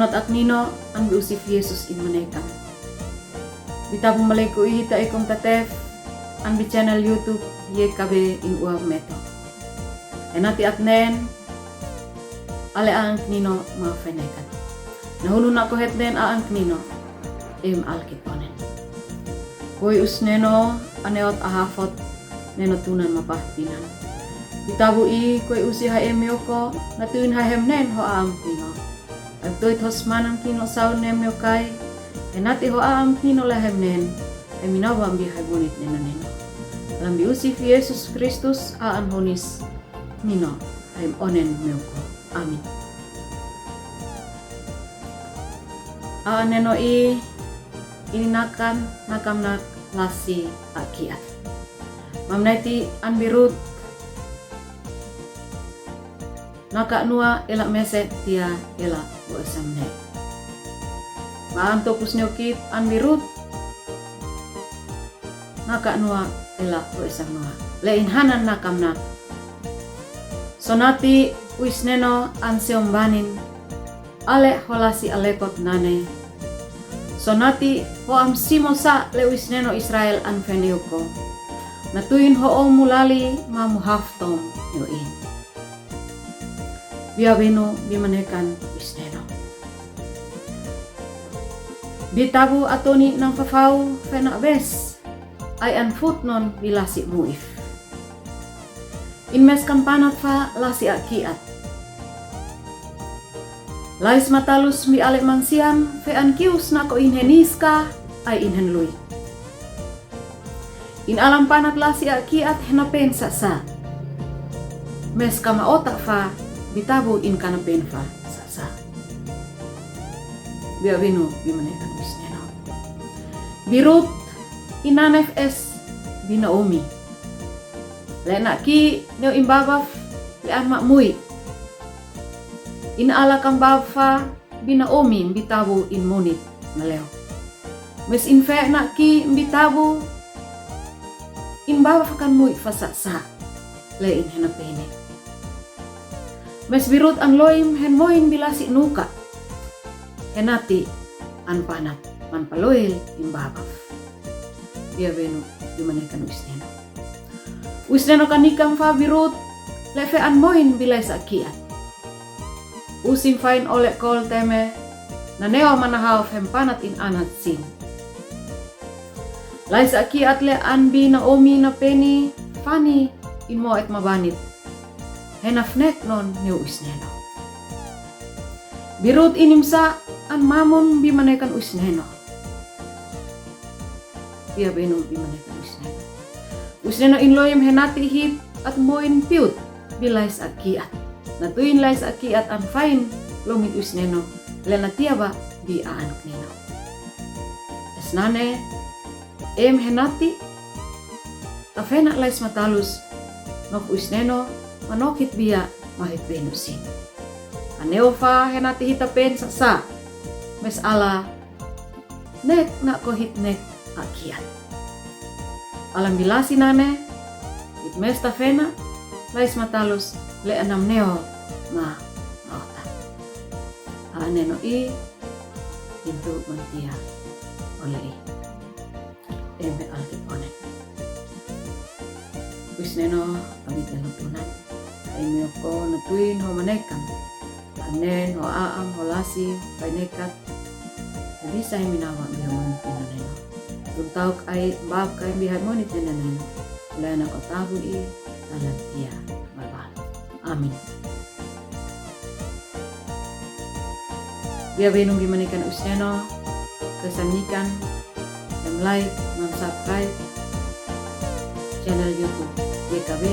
Nanot at nino ang biusif Yesus in manekan. Bita pumaleko ihita ikong tatef ang bi channel YouTube ye kabe in uab meto. Enati at nen ale ang nino mga fenekan. Nahulun ako het den ang nino alkiponen. Hoy usneno aneot ahafot neno tunan mapahpinan. Bitabu i koy usi haem yoko natuin haem nen ho ang nino. Agdoit hosmanan kino saun nemyo kai enati ho am kino lahem nen eminawa ambi haybunit neno neno lambi usif Yesus Kristus aan honis nino haim onen myoko amin. Aan neno i ininakan nakamnak lasi akiat mamnaiti anbirut naka nua elak meset tia elak buasamne. Maanto kusnyokit anbirut naka nua elak buasamnua. Lein hanan nakamnak. Sonati wisneno anseombanin ale holasi alekot nane. Sonati ho am simosa le wisneno Israel anfeniuko. Natuin ho mulali mamuhaftom yoin. Biabeno bimanekan isneno. Bitabu atoni ng fafau fena bes ay anfut non bilasi muif. Inmes kampanat fa lasi akiat. Lais matalus mi ale mansiam fe ankius na ko inheniska ay inhenlui. In alam panak lasi akiat henapen sa. Mes kama otak fa bitabu in kanapen fa sa. Biabeno bimanekan isneno. Birut inanef es binaomi. Lena ki neo imbabaf le an makmui. Inaala kang babfa binaomi bitabu in monit maleo. Mes infe na ki bitabu in babaf kan mui fa sa. Le in henapene. Mes birut an loim hen moin bilasi nuka. Henati an panat man paloil imbabaf. Biabeno bimanekan wisneno. Wisneno kanikang fa birut lefe an moin bilay sa akiat. Usim fain olek kol teme na neo manahaw hem panat in anat sin. Lay sa akiat le an bi na omi na peni fani in mo et mabanit. Henafnek non niu isneno. Birut inimsa an mamon bimanekan usneno. Biabeno bimanekan usneno. Usneno inloyem henati hit at moin piut bilay sa akiat. Natuin lay sa akiat an fain lomit usneno. Lenatiaba bi aan knino. Esnane henati afena lay matalus nok usneno manokit biya mahit benusin. Aneofa henati hitapen sa. Mes ala nek na ko hitnek akiat. Alam bilasi nane it mes tafena lais matalus le anam neo ma ota. Aneno i itu mantia oleh eme alkiponen. Wisneno abit nalutunan. Ay ko natuin ho manekan. Anen ho aam ho lasi painekat. Bisa minawa bihamon pinaneno. Tuntaw ay bab kay bihamon pinaneno. Lana ko tabu i talantia babal. Amin. Biabenong gimanikan usneno kesanikan like, subscribe channel YouTube YKB